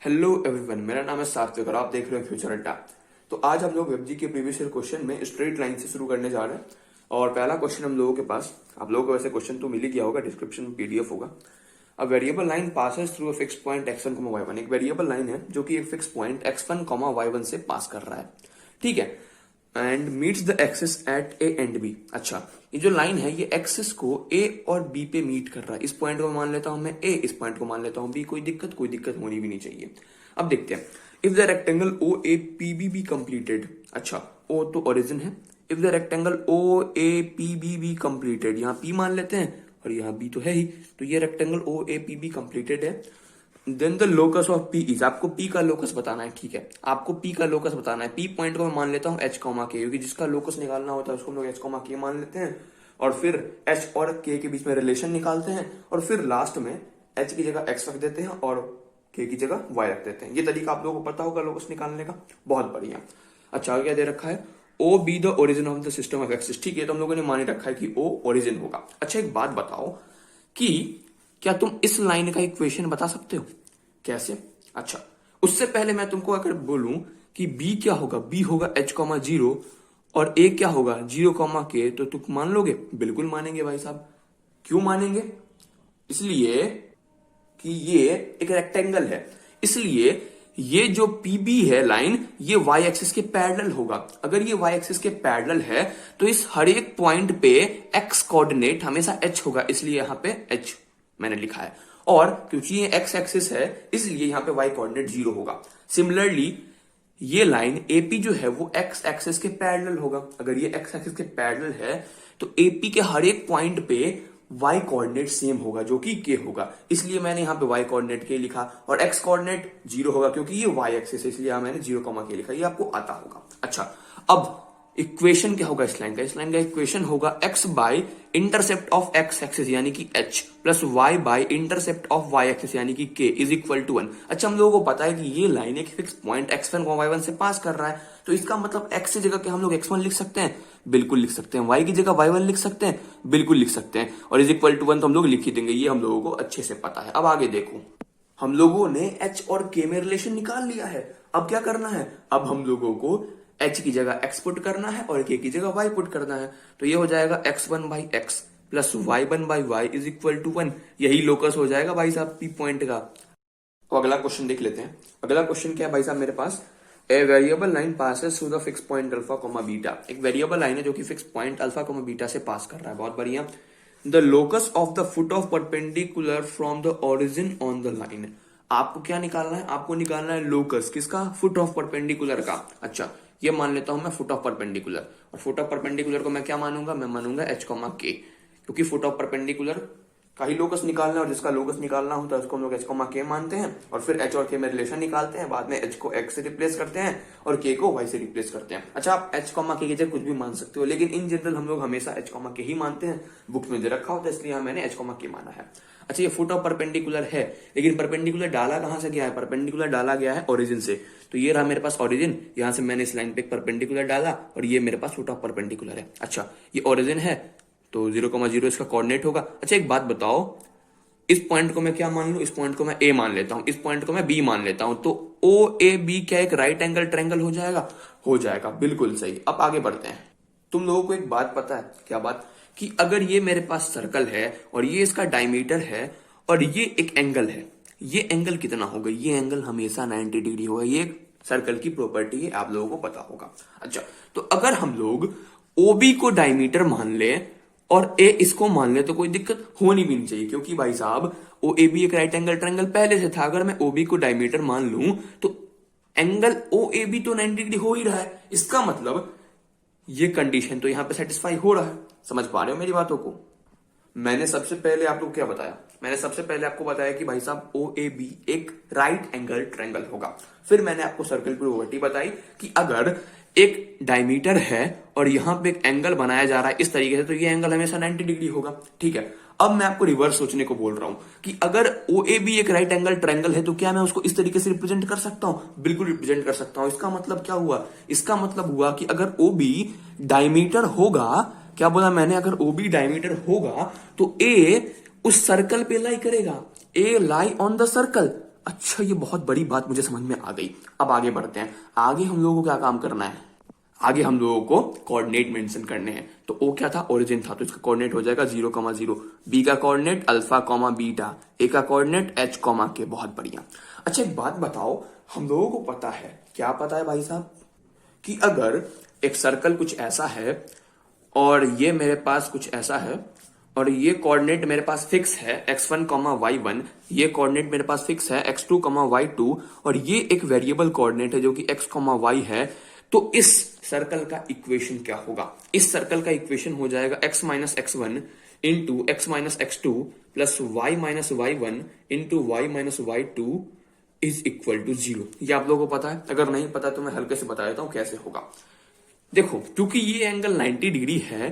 Hello everyone, मेरा नाम है सात्विक और आप देख रहे हैं फ्यूचर अड्डा। तो आज हम लोग वेबजी के प्रीवियस ईयर क्वेश्चन में स्ट्रेट लाइन से शुरू करने जा रहे हैं। और पहला क्वेश्चन हम लोगों के पास, आप लोगों को वैसे क्वेश्चन तो मिल ही गया होगा, डिस्क्रिप्शन में पीडीएफ होगा। A variable line passes through a fix point x1, y1। एक वेरिएबल लाइन है जो कि एक फिक्स पॉइंट x1, y1 से पास कर रहा है, ठीक है। And meets the axis at A and B. अच्छा, ये जो लाइन है ये एक्सिस को ए और बी पे मीट कर रहा है। इस पॉइंट को मान लेता हूं मैं ए, इस पॉइंट को मान लेता हूं बी। कोई दिक्कत होनी भी नहीं चाहिए। अब देखते हैं, if the rectangle O A P B be completed. अच्छा, ओ तो ओरिजिन है। If the rectangle O A P B be completed, यहाँ पी मान लेते हैं और यहाँ बी तो है ही, तो ये rectangle O A P B completed है। Then the locus of P is, आपको पी का लोकस बताना है, ठीक है। आपको पी का लोकस बताना है। पी पॉइंट को मैं मान लेता हूं एच कॉमा के, क्योंकि जिसका लोकस निकालना होता है उसको हम लोग एच कॉमा के मान लेते हैं और फिर एच और के बीच में रिलेशन निकालते हैं और फिर लास्ट में एच की जगह एक्स रख देते हैं और के की जगह वाई रख देते हैं। ये तरीका आप लोगों को पता होगा लोकस निकालने का, बहुत बढ़िया। अच्छा, क्या दे रखा है, O be the origin of the system of axis, ठीक है। तो हम लोगों ने मान रखा है कि ओ ओरिजिन होगा। अच्छा, एक बात बताओ कि क्या तुम इस लाइन का इक्वेशन बता सकते हो? कैसे? अच्छा, उससे पहले मैं तुमको अगर बोलूं कि b क्या होगा, b होगा h कॉमा 0 और a क्या होगा 0 कॉमा k, तो तुम मान लोगे? बिल्कुल मानेंगे भाई साहब। क्यों मानेंगे? इसलिए कि ये एक रेक्टेंगल है, इसलिए ये जो PB है लाइन, ये y एक्सिस के पैरेलल होगा। अगर ये y एक्सिस के पैरेलल है तो इस हर एक पॉइंट पे x कोऑर्डिनेट हमेशा h होगा, इसलिए यहां पे h मैंने लिखा है। और क्योंकि ये x एक्सिस है इसलिए यहां पे y कोऑर्डिनेट 0 होगा। सिमिलरली ये लाइन AP जो है वो x एक्सिस के पैरेलल होगा। अगर ये x एक्सिस के पैरेलल है तो AP के हर एक पॉइंट पे y कोऑर्डिनेट सेम होगा जो कि k होगा, इसलिए मैंने यहां पे y कोऑर्डिनेट k लिखा। और x कोऑर्डिनेट 0 होगा क्योंकि ये y एक्सिस है, इसलिए यहां मैंने 0 k लिखा। ये आपको आता होगा। अच्छा, अब इक्वेशन क्या होगा इस लाइन का? इस लाइन का इक्वेशन होगा x by intercept of x axis यानी कि h plus y by intercept of y axis यानी कि k इज इक्वल टू 1। अच्छा, हम लोगों को पता है कि ये लाइन एक फिक्स पॉइंट x1 y1 से पास कर रहा है, तो इसका मतलब x की जगह क्या हम लोग x1 लिख सकते हैं? बिल्कुल लिख सकते हैं। y की जगह y1 लिख सकते हैं? बिल्कुल लिख सकते हैं। और इज इक्वल टू 1 तो हम लोग लिख ही देंगे, ये हम लोगों को अच्छे से पता है। अब आगे देखो, हम लोगों ने h और k में रिलेशन निकाल लिया है। अब क्या करना है? अब हम लोगों को h की जगह x पुट करना है और k की जगह y पुट करना है। तो ये हो जाएगा x1 by x plus y1 by y is equal to 1। यही लोकस हो जाएगा भाई साहब पी पॉइंट का। तो अगला क्वेश्चन देख लेते हैं। अगला क्वेश्चन क्या है भाई साहब मेरे पास, a variable line passes through the fix point alpha comma beta. एक वेरिएबल लाइन है जो कि fix point alpha comma beta से पास कर रहा है, बहुत बढ़िया। The locus of the foot of perpendicular from the origin on the line. आपको क्या निकालना है? आपको निकालना है लोकस किसका? फुट ऑफ परपेंडिकुलर का। अच्छा, ये मान लेता हूं मैं फुट ऑफ परपेंडिकुलर, और फुट ऑफ परपेंडिकुलर को मैं क्या मानूंगा? मैं मानूंगा h कॉमा k, क्योंकि फुट ऑफ परपेंडिकुलर का ही लोकस निकालना है और जिसका लोकस निकालना होता है उसको हम लोग h कॉमा k मानते हैं और फिर h और k में रिलेशन निकालते हैं। बाद में h को x से रिप्लेस करते हैं और k को y से रिप्लेस करते हैं। अच्छा, आप h कॉमा k की जगह कुछ भी मान सकते हो, लेकिन इन जनरल हम लोग हमेशा h कॉमा k ही मानते हैं। बुक में दे रखा होता है इसलिए यहाँ मैंने h कॉमा k माना है। अच्छा, ये फुट ऑफ परपेंडिकुलर है, लेकिन परपेंडिकुलर डाला कहां से गया है? परपेंडिकुलर डाला गया है ओरिजिन से। तो ये रहा मेरे पास ओरिजिन, यहां से मैंने इस लाइन पे परपेंडिकुलर डाला और ये मेरे पास फुट ऑफ परपेंडिकुलर है। अच्छा, ये ओरिजिन है तो 0,0 इसका कोऑर्डिनेट होगा। अच्छा, एक बात बताओ, इस पॉइंट को मैं क्या मान लू? इस पॉइंट को मैं ए मान लेता हूं, इस पॉइंट को मैं बी मान लेता हूं, तो ओ ए बी क्या एक राइट एंगल ट्रायंगल हो जाएगा? हो जाएगा, बिल्कुल सही। अब आगे बढ़ते हैं। तुम लोगों को एक बात पता है, क्या बात? कि अगर ये मेरे पास सर्कल है और ये इसका डायमीटर है और ये एक एंगल है, ये एंगल कितना होगा? ये एंगल हमेशा 90 डिग्री होगा। ये सर्कल की प्रॉपर्टी है, आप लोगों को पता होगा। अच्छा, तो अगर हम लोग ओबी को डायमीटर मान ले और ए इसको मान ले तो कोई दिक्कत होनी भी नहीं चाहिए, क्योंकि भाई साहब ओ ए बी एक राइट एंगल ट्रायंगल पहले से था। अगर मैं ओबी को डायमीटर मान लूं तो एंगल ओ ए बी तो 90 डिग्री हो ही रहा है। इसका मतलब ये कंडीशन तो यहां पे सेटिस्फाई हो रहा है। समझ पा रहे हो मेरी बातों को? मैंने सबसे पहले आप लोग क्या बताया? मैंने सबसे पहले आपको बताया कि भाई साहब ओ ए बी एक राइट एंगल ट्रायंगल होगा। फिर मैंने आपको सर्कल की प्रॉपर्टी बताई कि अगर एक डायमीटर है और यहां पे एक एंगल बनाया जा रहा है इस तरीके से, तो ये एंगल हमेशा 90 डिग्री होगा, ठीक है। अब मैं आपको रिवर्स सोचने को बोल रहा हूं कि अगर ओ ए बी एक राइट एंगल ट्रायंगल है तो क्या मैं उसको इस तरीके से रिप्रेजेंट कर सकता हूं? बिल्कुल रिप्रेजेंट कर सकता हूं। इसका मतलब क्या हुआ? इसका मतलब हुआ कि अगर ओ बी डायमीटर होगा, क्या बोला मैंने? अगर ओ बी डायमीटर होगा तो ए उस सर्कल पे लाई करेगा, ए लाई ऑन द सर्कल। अच्छा, ये बहुत बड़ी बात मुझे समझ में आ गई। अब आगे बढ़ते हैं। आगे हम लोगों को क्या काम करना है? आगे हम लोगों को कोऑर्डिनेट मेंशन करने हैं। तो ओ क्या था? ओरिजिन था, तो इसका कोऑर्डिनेट हो जाएगा 0,0। बी का कोऑर्डिनेट अल्फा कॉमा बीटा, ए का कोऑर्डिनेट एच कॉमा के। बहुत बढ़िया। अच्छा, एक बात बताओ, हम लोगों को पता है, क्या पता है भाई साहब, कि अगर एक सर्कल कुछ ऐसा है और ये मेरे पास कुछ ऐसा है और ये कोऑर्डिनेट मेरे पास फिक्स है x1, y1, ये कोऑर्डिनेट मेरे पास फिक्स है x2, y2, और ये एक वेरिएबल कोऑर्डिनेट है जो कि x, y है, तो इस सर्कल का इक्वेशन क्या होगा? इस सर्कल का इक्वेशन हो जाएगा x minus x1 into x minus x2 plus y minus y1 into y minus y2 is equal to 0। ये आप लोगों को पता है? अगर नहीं पता तो मैं हल्के से बता देता हूं कैसे होगा। देखो, क्योंकि ये एंगल 90 डिग्री है,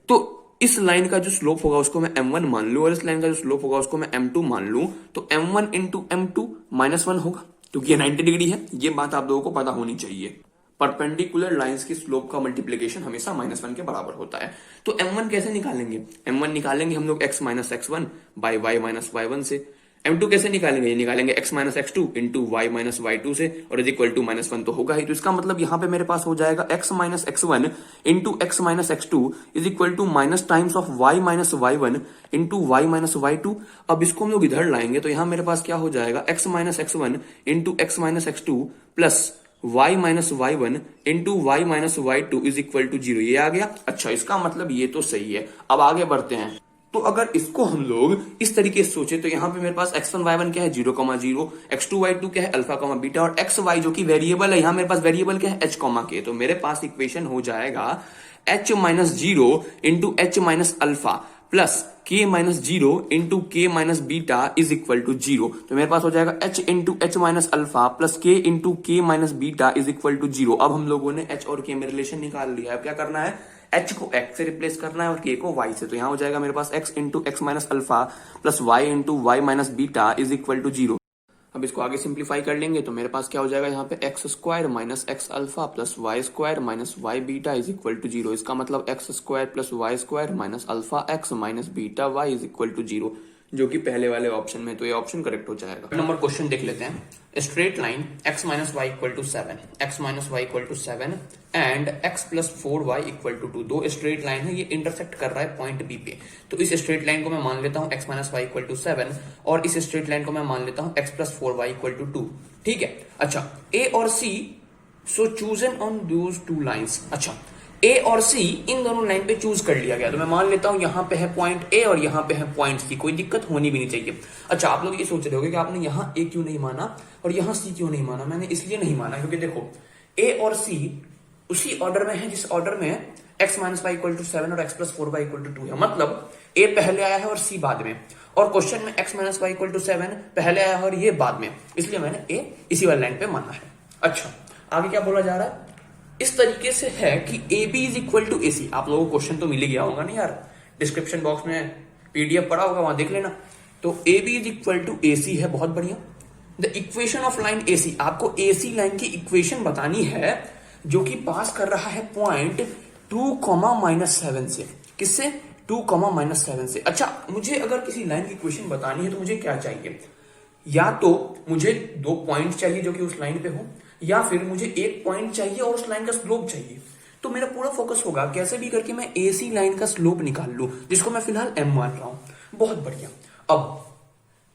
तो इस लाइन का जो स्लोप होगा उसको मैं m1 मान लूं और इस लाइन का जो स्लोप होगा उसको मैं m2 मान लूं, तो m1 इंटू m2 -1 होगा, क्योंकि ये 90 डिग्री है। ये बात आप लोगों को पता होनी चाहिए। परपेंडिकुलर लाइंस की स्लोप का मल्टीप्लीकेशन हमेशा -1 के बराबर होता है। तो m1 कैसे निकालेंगे? m1 निकालेंगे हम लोग x minus x1 by y minus y1 से। m2 कैसे निकालेंगे? ये निकालेंगे x minus x2 into y minus y2 से, और इज इक्वल टू -1 तो होगा ही। तो इसका मतलब यहां पे मेरे पास हो जाएगा x minus x1 into x minus x2 is equal to minus times of y minus y1 into y minus y2। अब इसको हम लोग इधर लाएंगे तो यहां मेरे पास क्या हो जाएगा? x minus x1 into x minus x2 plus y minus y1 into y minus y2 is equal to 0। ये आ गया। अच्छा, इसका मतलब ये तो सही है। अब आगे बढ़ते हैं। तो अगर इसको हम लोग इस तरीके से सोचे तो यहां पे मेरे पास x1 y1 क्या है? 0,0, x2 y2 क्या है? अल्फा कॉमा बीटा, और xy जो कि वेरिएबल है, यहां मेरे पास वेरिएबल क्या है? h कॉमा के। तो मेरे पास इक्वेशन हो जाएगा h minus 0 into h minus alpha plus k minus 0 into k minus beta is equal to 0। तो मेरे पास हो जाएगा h into h minus alpha plus k into k minus beta is equal to 0। अब हम लोगों ने h और k में रिलेशन निकाल लिया है। अब क्या करना है? h को x से रिप्लेस करना है और k को y से। तो यहां हो जाएगा मेरे पास x into x minus alpha plus y into y minus beta is equal to 0। अब इसको आगे सिंप्लीफाई कर लेंगे तो मेरे पास क्या हो जाएगा? यहाँ पे x square minus x alpha plus y square minus y beta is equal to 0। इसका मतलब x square plus y square minus alpha x minus beta y is equal to 0, जो कि पहले वाले ऑप्शन में, तो ये ऑप्शन करेक्ट हो जाएगा। नंबर क्वेश्चन देख लेते हैं। Straight line x minus y equal to 7, x minus y equal to 7 and x plus 4y equal to 2। दो स्ट्रेट लाइन है, ये इंटरसेक्ट कर रहा है पॉइंट B पे। तो इस स्ट्रेट लाइन को मैं मान लेता हूं x minus y equal to 7 और इस स्ट्रेट लाइन को मैं मान लेता हूं x plus 4y equal to 2। ठीक है। अच्छा, A और C, so chosen on those two lines. अच्छा, ए और सी इन दोनों लाइन पे चूज कर लिया गया, तो मैं मान लेता हूं यहां पे है पॉइंट ए और यहां पे है पॉइंट सी। कोई दिक्कत होनी भी नहीं चाहिए। अच्छा, आप लोग ये सोच रहे होगे कि आपने यहां ए क्यों नहीं माना और यहां सी क्यों नहीं माना। मैंने इसलिए नहीं माना क्योंकि देखो, ए और सी उसी ऑर्डर में है जिस ऑर्डर में x minus y equal to 7 और x plus 4y equal to 2 है। मतलब ए पहले आया है और सी बाद में, और क्वेश्चन में x minus y equal to 7 पहले आया है और ये बाद में, इसलिए मैंने ए इसी वाली लाइन पे माना है। अच्छा, आगे क्या बोला जा रहा है? इस तरीके से है कि A B is equal to A C. आप लोगों को क्वेश्चन तो मिल ही गया होगा ना यार, डिस्क्रिप्शन बॉक्स में पीडीएफ पड़ा होगा, वहां देख लेना। तो A B is equal to A C है, बहुत बढ़िया। The equation of line A C, आपको ए सी लाइन की इक्वेशन बतानी है जो कि पास कर रहा है पॉइंट 2,-7 से। किससे? 2,-7 से। अच्छा, मुझे अगर किसी लाइन की इक्वेशन बतानी है तो मुझे क्या चाहिए? या तो मुझे 2 पॉइंट चाहिए जो कि उस लाइन पे हो, या फिर मुझे 1 पॉइंट चाहिए और उस लाइन का स्लोप चाहिए। तो मेरा पूरा फोकस होगा कैसे भी करके मैं एसी लाइन का स्लोप निकाल लूं, जिसको मैं फिलहाल एम मान रहा हूं। बहुत बढ़िया। अब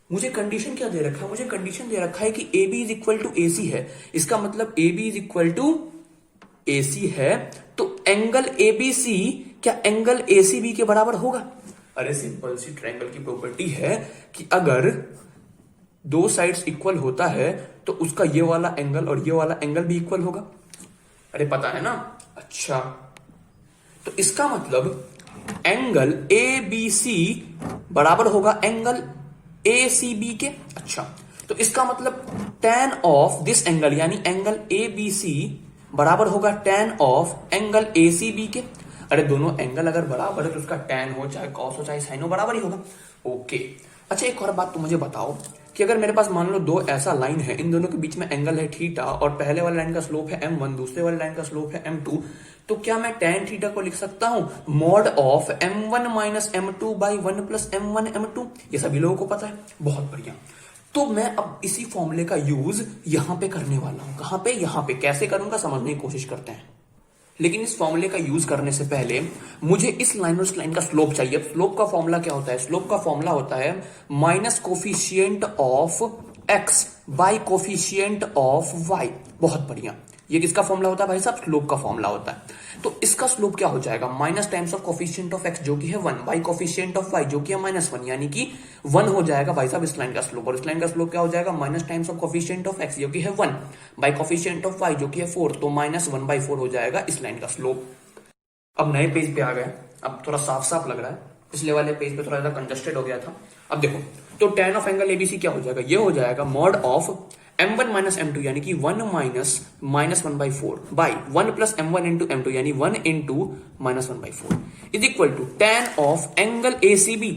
मुझे कंडीशन क्या दे रखा है? मुझे कंडीशन दे रखा है कि A B is equal to A C है। इसका मतलब A B is equal to A C है, तो एंगल ए बी सी क्या एंगल ए सी बी के बराबर होगा? अरे सिंपल सी ट्रायंगल की प्रॉपर्टी है कि अगर 2 साइड्स इक्वल होता है तो उसका ये वाला एंगल और ये वाला एंगल भी इक्वल होगा। अरे पता है ना। अच्छा, तो इसका मतलब एंगल ए बी सी बराबर होगा एंगल ए सी बी के। अच्छा, तो इसका मतलब tan ऑफ दिस एंगल यानी एंगल ए बी सी बराबर होगा tan of angle A C B के। अरे दोनों एंगल अगर बराबर है तो उसका tan हो चाहे cos हो चाहे sin हो बराबर ही होगा। ओके। अच्छा, एक और बात तुम मुझे बताओ कि अगर मेरे पास मान लो 2 ऐसा लाइन है, इन दोनों के बीच में एंगल है थीटा और पहले वाले लाइन का स्लोप है m1, दूसरे वाले लाइन का स्लोप है m2, तो क्या मैं tan थीटा को लिख सकता हूं mod of m1 minus m2 by 1 plus m1 m2? ये सभी लोगों को पता है। बहुत बढ़िया। तो मैं अब इसी फॉर्मूले का यूज यहां पे करने वाला हूं। कहां पे? यहां पे। कैसे करूंगा समझने की कोशिश करते हैं। लेकिन इस फॉर्मूले का यूज करने से पहले मुझे इस लाइन और इस लाइन का स्लोप चाहिए। अब स्लोप का फॉर्मूला क्या होता है? स्लोप का फॉर्मूला होता है minus coefficient of x by coefficient of y. बहुत बढ़िया। ये किसका फॉर्मूला होता है भाई साहब? स्लोप का फॉर्मूला होता है। तो इसका स्लोप क्या हो जाएगा? Minus times of coefficient of x जो कि है 1 बाई कोफिशियंट ऑफ वाई जो कि है -1, यानी कि 1 हो जाएगा भाई साहब इस लाइन का स्लोप। और इस लाइन का स्लोप क्या हो जाएगा? Minus times of coefficient of x जो कि है 1 बाई कोफिशियंट ऑफ वाई जो कि है 4, तो -1/4 हो जाएगा इस लाइन का स्लोप। अब नए पेज पे आ गए, अब थोड़ा साफ साफ लग रहा है। पिछले वाले पेज पे थोड़ा ज्यादा कंजस्टेड हो गया था। अब देखो, तो tan ऑफ एंगल एबीसी क्या हो जाएगा? ये हो जाएगा mod of m1 minus m2 यानी कि 1 minus -1/4 by 1 plus m1 into m2 यानी 1 into -1/4 is equal to tan of angle A C B.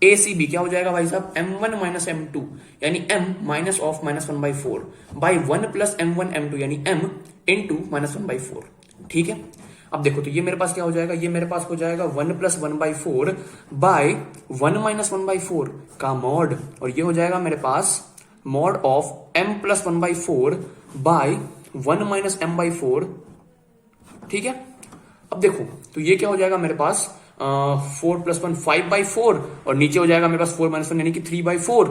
A C B क्या हो जाएगा भाई साहब? m1 माइनस m2 यानी m minus of -1/4 by 1 plus m1 m2 यानी m इंटू -1/4। ठीक है। अब देखो, तो ये मेरे पास क्या हो जाएगा? ये मेरे पास हो जाएगा 1 प्लस 1/4 बाय 1 माइनस 1/4 का मॉड, और ये हो जाएगा मेरे पास mod of m plus 1/4 by 1 minus m/4। ठीक है। अब देखो, तो ये क्या हो जाएगा मेरे पास? 4 प्लस 1 5/4 और नीचे हो जाएगा मेरे पास 4 माइनस 1 यानी कि 3/4,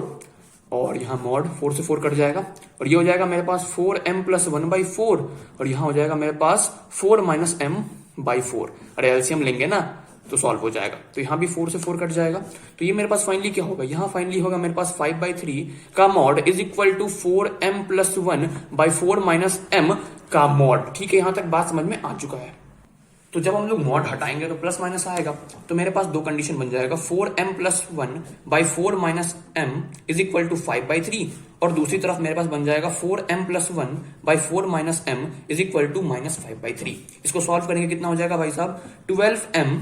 और यहाँ मॉड 4 से 4 कट जाएगा, और ये हो जाएगा मेरे पास 4m प्लस 1/4 और यहाँ हो जाएगा मेरे पास 4 माइनस m/4। अरे एलसीएम लेंगे ना तो सॉल्व हो जाएगा। तो यहाँ भी 4 से 4 कट जाएगा, तो ये मेरे पास फाइनली क्या होगा? यहाँ फाइनली होगा मेरे पास 5/3 का mod is equal to 4m plus 1/4 minus m का मॉड। ठीक है, यहां तक बात समझ में आ चुका है। तो जब हम लोग मॉड हटाएंगे तो प्लस माइनस आएगा, तो मेरे पास दो कंडीशन बन जाएगा 4m plus 1/4 minus m is equal to 5/3, और दूसरी तरफ मेरे पास बन जाएगा 4m plus 1/4 minus m is equal to -5/3। इसको सॉल्व करेंगे कितना हो जाएगा भाई साहब? 12m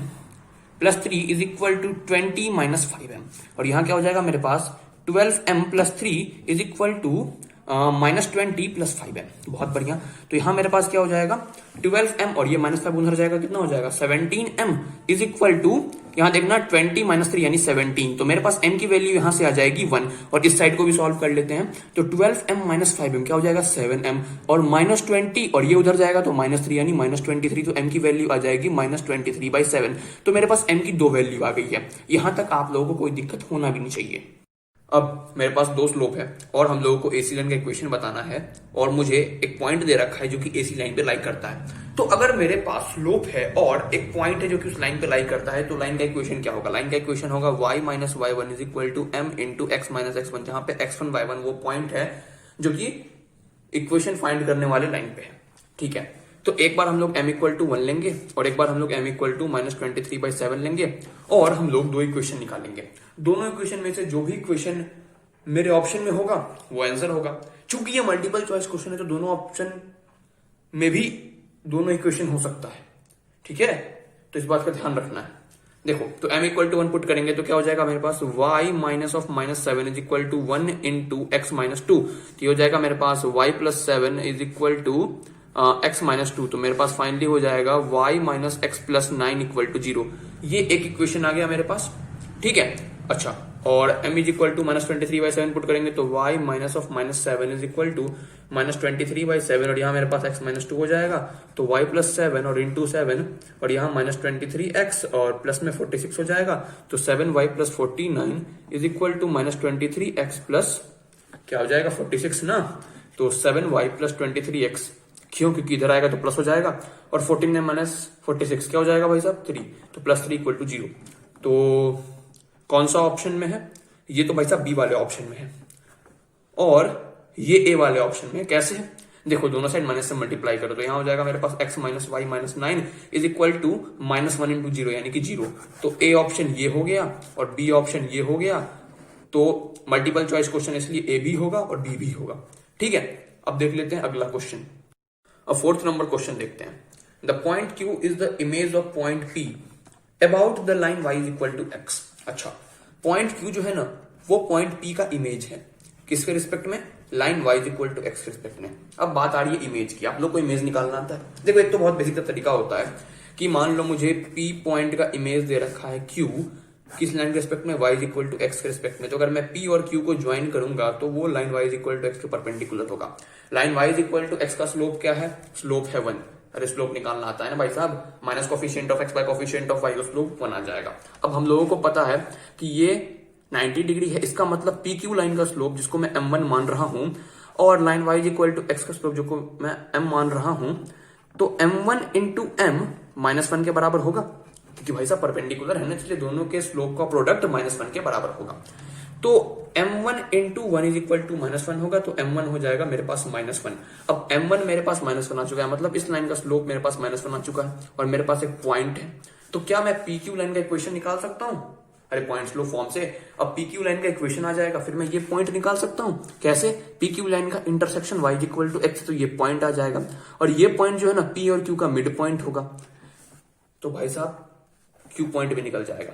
plus 3 is equal to 20 minus 5m, और यहां क्या हो जाएगा मेरे पास? 12m plus 3 is equal to -20 plus 5m। बहुत बढ़िया। तो यहां मेरे पास क्या हो जाएगा? 12m और ये -5 उधर जाएगा, कितना हो जाएगा? 17m इज इक्वल टू, यहां देखना 20 माइनस 3 यानी 17, तो मेरे पास m की वैल्यू यहां से आ जाएगी 1, और इस साइड को भी सॉल्व कर लेते हैं। तो 12m माइनस 5m क्या हो जाएगा? 7m, और -20 और ये उधर जाएगा तो -3 यानी -23, तो m की वैल्यू आ जाएगी -23/7। तो मेरे पास m की दो वैल्यू आ गई है। यहां तक आप लोगों को कोई दिक्कत होना भी नहीं चाहिए। अब मेरे पास दो स्लोप है और हम लोगों को एसी लाइन का इक्वेशन बताना है, और मुझे एक पॉइंट दे रखा है जो कि एसी लाइन पे लाई करता है। तो अगर मेरे पास स्लोप है और एक पॉइंट है जो कि उस लाइन पे लाई करता है, तो लाइन का इक्वेशन क्या होगा? लाइन का इक्वेशन होगा y minus y1 is equal to m into x minus x1, जहां पे x1 y1 वो पॉइंट है जो कि इक्वेशन फाइंड करने वाले लाइन पे है। ठीक है। तो एक बार हम लोग m इक्वल टू 1 लेंगे और एक बार हम लोग m इक्वल टू -23/7 लेंगे, और हम लोग दो इक्वेशन निकालेंगे। दोनों इक्वेशन में से जो भी इक्वेशन मेरे ऑप्शन में होगा वो आंसर होगा। चूंकि ये मल्टीपल चॉइस क्वेश्चन है तो दोनों ऑप्शन में भी दोनों इक्वेशन हो सकता है। ठीक है, तो इस बात का ध्यान रखना है। देखो, तो m इक्वल टू 1 पुट करेंगे तो क्या हो जाएगा मेरे पास? y minus of -7 is equal to 1 into x minus 2, तो ये हो जाएगा मेरे पास y plus 7 is equal to x minus 2, तो मेरे पास फाइनली हो जाएगा y minus x plus 9 equal to 0। ये एक इक्वेशन आ गया मेरे पास। ठीक है। अच्छा, और m is equal to -23/7 put करेंगे तो y minus of -7 is equal to -23/7, और यहाँ मेरे पास x माइनस 2 हो जाएगा, तो y प्लस 7 और इंटू 7, और यहाँ -23x और प्लस में 46 हो जाएगा, तो 7y plus 49 is equal to -23x plus क्या हो जाएगा? 46 ना, तो 7y प्लस 23x, क्यों? क्योंकि इधर आएगा तो प्लस हो जाएगा, और 14 माइनस 46 क्या हो जाएगा भाई साहब? 3, तो प्लस 3 इक्वल टू 0। तो कौन सा ऑप्शन में है? ये तो भाई साहब बी वाले ऑप्शन में है, और ये ए वाले ऑप्शन में है। कैसे है? देखो, दोनों साइड माइनस से मल्टीप्लाई करो तो यहाँ हो जाएगा मेरे पास x minus y minus 9 is equal to -1 into 0 यानी कि 0। तो ए ऑप्शन ये हो गया और बी ऑप्शन ये हो गया, तो मल्टीपल चॉइस क्वेश्चन इसलिए ए भी होगा और बी भी होगा। ठीक है। अब देख लेते हैं अगला क्वेश्चन। अब 4th नंबर क्वेश्चन देखते हैं। The point Q is the image of point P about the line y is equal to x। अच्छा, पॉइंट Q जो है ना वो पॉइंट P का इमेज है। किसके रिस्पेक्ट में? Line y is equal to x के रिस्पेक्ट में। अब बात आ रही है इमेज की। आप लोग को इमेज निकालना आता है? देखो, एक तो बहुत बेसिक तरीका होता है कि मान लो मुझे P पॉइंट का इमेज दे रखा है Q, किस लाइन के रिस्पेक्ट में, y is equal to x के रिस्पेक्ट में। तो अगर मैं p और q को ज्वाइन करूंगा तो वो line y is equal to x के परपेंडिकुलर होगा। Line y is equal to x का स्लोप क्या है, स्लोप है 1। अरे स्लोप निकालना आता है ना भाई साहब, minus coefficient of x by coefficient of y, तो स्लोप 1 आ जाएगा। अब हम लोगों को पता है कि ये 90 डिग्री है, इसका मतलब पी क्यू लाइन का स्लोप जिसको मैं m1 मान रहा हूं और line y is equal to x का स्लोप जिसको मैं m मान रहा हूं, तो m1 इंटू m -1 के बराबर होगा, क्योंकि भाई साहब परपेंडिकुलर है ना, इसलिए दोनों के स्लोप का प्रोडक्ट -1 के बराबर होगा। तो m1 into 1 is equal to -1 होगा, तो m1 हो जाएगा मेरे पास -1। अब m1 मेरे पास -1 आ चुका है, मतलब इस लाइन का स्लोप मेरे पास -1 आ चुका है और मेरे पास एक पॉइंट है। तो क्या मैं PQ लाइन का इक्वेशन निकाल सकता हूं? अरे पॉइंट स्लोप फॉर्म से अब PQ लाइन का इक्वेशन आ जाएगा, फिर मैं ये पॉइंट निकाल सकता हूं। कैसे? PQ लाइन का intersection y is equal to x, तो ये पॉइंट आ जाएगा और ये पॉइंट जो है ना P और Q का मिड पॉइंट होगा, तो भाई साहब Q पॉइंट भी निकल जाएगा।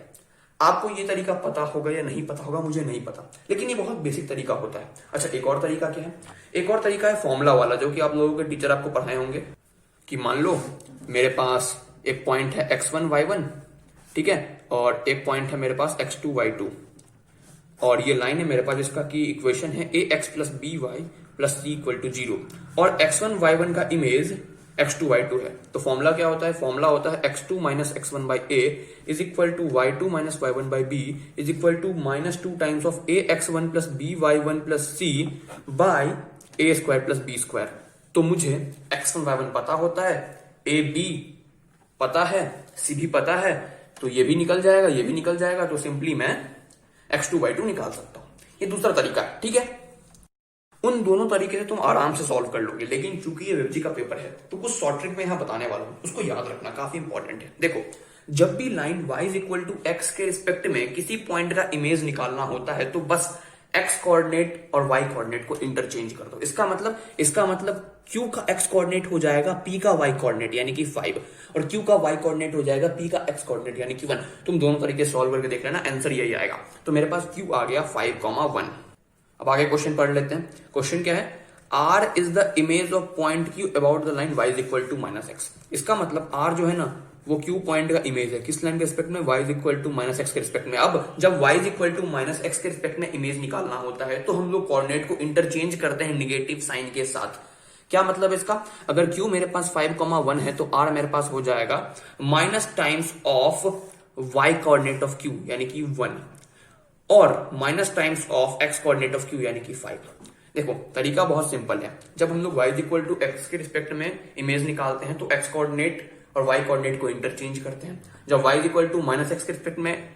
आपको ये तरीका पता होगा या नहीं पता होगा, मुझे नहीं पता, लेकिन ये बहुत बेसिक तरीका होता है। अच्छा, एक और तरीका क्या है? एक और तरीका है फॉर्मूला वाला, जो कि आप लोगों के टीचर आपको पढ़ाए होंगे कि मान लो मेरे पास एक पॉइंट है x1 y1, ठीक है, और एक पॉइंट है मेरे पास x2 y2, और ये लाइन है मेरे पास जिसका की इक्वेशन है ax plus b y plus c equal to 0, और x1 y1 का इमेज x2 y2 है। तो फॉर्मूला क्या होता है? फॉर्मूला होता है x2 minus x1 by a is equal to y2 minus y1 by b is equal to -2 times of ax1 plus by1 plus c by a square plus b square. तो मुझे x1 y1 पता होता है, a b पता है, c भी पता है, तो ये भी निकल जाएगा, ये भी निकल जाएगा, तो सिंपली मैं x2 y2 निकाल सकता हूं। ये दूसरा तरीका है, ठीक है। उन दोनों तरीके से तुम आराम से सॉल्व कर लोगे, लेकिन चूंकि ये वेबजी का पेपर है तो कुछ शॉर्ट ट्रिक में यहां बताने वाला हूं, उसको याद रखना, काफी इंपॉर्टेंट है। देखो, जब भी line y is equal to x के रिस्पेक्ट में किसी पॉइंट का इमेज निकालना होता है तो बस x कोऑर्डिनेट और y कोऑर्डिनेट को इंटरचेंज कर दो। इसका मतलब q का x कोऑर्डिनेट हो जाएगा p का y कोऑर्डिनेट यानी कि 5, और q का y कोऑर्डिनेट हो जाएगा p का x कोऑर्डिनेट यानी कि 1। तुम दोनों तरीके से सॉल्व करके देख लेना, आंसर यही आएगा। तो मेरे पास q आ गया 5,1। अब आगे क्वेश्चन पढ़ लेते हैं। क्वेश्चन क्या है? R is the image of point Q about the line y is equal to -x। इसका मतलब R जो है ना वो Q पॉइंट का इमेज है, किस लाइन के रिस्पेक्ट में? y is equal to -x के रिस्पेक्ट में। अब जब y is equal to -x के रिस्पेक्ट में इमेज निकालना होता है तो हम लोग कोऑर्डिनेट को इंटरचेंज करते हैं निगेटिव साइन के साथ। क्या मतलब इसका? अगर Q मेरे पास 5,1 है तो R मेरे पास हो जाएगा minus times of y coordinate of Q यानी कि 1 और minus times of x coordinate of Q यानी कि 5। देखो, तरीका बहुत सिंपल है। जब हम लोग y is equal to x के रिस्पेक्ट में इमेज निकालते हैं तो x कोऑर्डिनेट और y कोऑर्डिनेट को इंटरचेंज करते हैं। जब y is equal to -x के रिस्पेक्ट में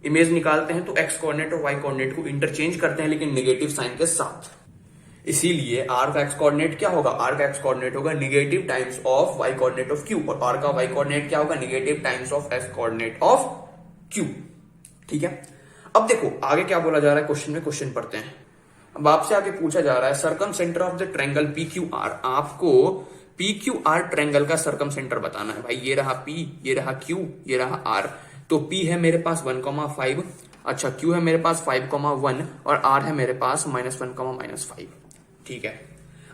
इमेज निकालते हैं तो x कोऑर्डिनेट और y कोऑर्डिनेट को इंटरचेंज करते हैं, लेकिन नेगेटिव साइन के साथ। इसीलिए r का x कोऑर्डिनेट क्या होगा? r का x कोऑर्डिनेट होगा negative times of y coordinate of Q, और r का y कोऑर्डिनेट क्या होगा? Negative times of x coordinate of Q। ठीक है। अब देखो आगे क्या बोला जा रहा है क्वेश्चन में, क्वेश्चन पढ़ते हैं। अब आपसे आगे पूछा जा रहा है circum centre of the triangle PQR। आपको PQR ट्रायंगल का सर्कम सेंटर बताना है। भाई ये रहा P, ये रहा Q, ये रहा R। तो P है मेरे पास 1,5, अच्छा Q है मेरे पास 5,1 और R है मेरे पास -1, -5। ठीक है।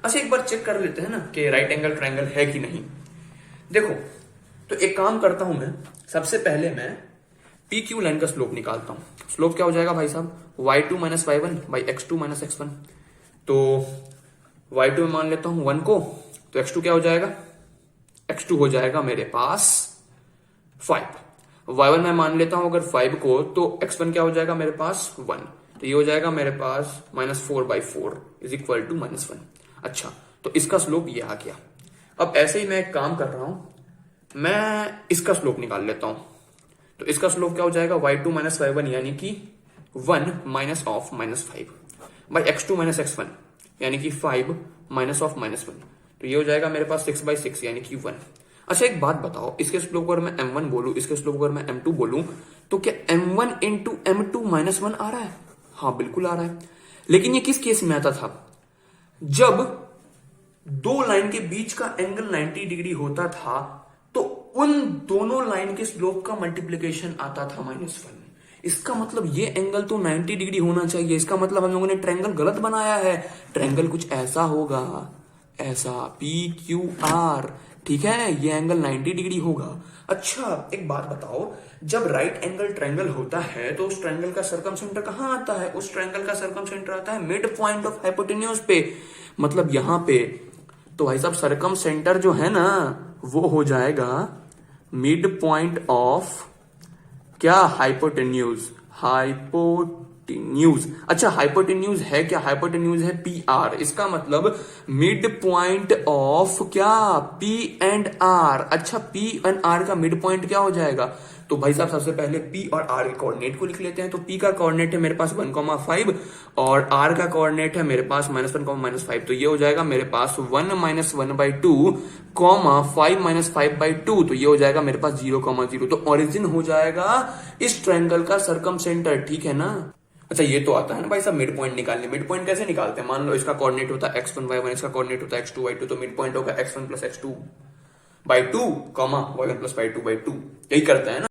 अच्छा एक बार चेक कर लेते हैं ना कि राइट एंगल ट्रायंगल है कि नहीं। देखो, तो एक काम करता हूं मैं, सबसे पहले मैं PQ लाइन का स्लोप निकालता हूं। स्लोप क्या हो जाएगा भाई साहब? y2 minus y1 by x2 minus x1। तो y2 में मान लेता हूं 1 को, तो x2 क्या हो जाएगा? x2 हो जाएगा मेरे पास 5। y1 में मान लेता हूं अगर 5 को, तो x1 क्या हो जाएगा मेरे पास? 1। तो ये हो जाएगा मेरे पास -4/4 इज इक्वल टू -1। अच्छा, तो इसका स्लोप ये आ गया। अब ऐसे ही मैं एक काम कर रहा हूं, मैं इसका स्लोप निकाल लेता हूं। तो इसका स्लोप क्या हो जाएगा? y2 माइनस y1 यानी कि 1 minus of -5 by x2 minus x1 यानी कि 5 माइनस ऑफ -1। तो ये हो जाएगा मेरे पास 6/6 यानी कि 1। अच्छा एक बात बताओ, इसके स्लोप को अगर मैं m1 बोलूं, इसके स्लोप को अगर मैं m2 बोलूं, तो क्या m1 इंटू m2 -1 आ रहा है? हाँ बिल्कुल आ रहा है। लेकिन ये किस केस में आता था? जब दो लाइन के बीच का एंगल 90 डिग्री होता था तो उन दोनों लाइन के स्लोप का मल्टीप्लीकेशन आता था -1। इसका मतलब ये एंगल तो 90 डिग्री होना चाहिए। इसका मतलब हम लोगों ने ट्रायंगल गलत बनाया है। ट्रायंगल कुछ ऐसा होगा, ऐसा PQR। ठीक है, ये एंगल 90 डिग्री होगा। अच्छा एक बात बताओ, जब राइट एंगल ट्रायंगल होता है तो उस ट्रायंगल का सरकम सेंटर कहां आता है? उस ट्रायंगल का सरकम सेंटर आता है मिड पॉइंट ऑफ हाइपोटेन्यूज पे, मतलब यहां पे। तो भाई साहब सरकम सेंटर जो है ना वो हो जाएगा मिड पॉइंट ऑफ क्या? हाइपोटेन्यूज। हाइपोटेन्यूज, अच्छा हाइपोटेन्यूज है क्या? हाइपोटेन्यूज है पी आर, इसका मतलब मिड पॉइंट ऑफ क्या? P and R. अच्छा पी एंड आर का मिड पॉइंट क्या हो जाएगा? तो भाई साहब सबसे पहले पी और आर के कोऑर्डिनेट को लिख लेते हैं। तो पी का कोऑर्डिनेट है मेरे पास 1,5 और आर का कोऑर्डिनेट है मेरे पास -1, -5। तो ये हो जाएगा मेरे पास 1 - 1/2 5 - 5/2। तो ये हो जाएगा मेरे पास 0,0। तो ओरिजिन हो जाएगा इस ट्रायंगल का सरकम सेंटर, ठीक है ना। अच्छा ये तो आता है ना भाई साहब मिड पॉइंट निकालने। मिड पॉइंट कैसे निकालते हैं? मान लो इसका कोऑर्डिनेट होता है x1 y1, इसका कोऑर्डिनेट होता है x2 y2। तो मिड पॉइंट होगा x1 + x2/2, y1 + y2/2। यही करता है ना।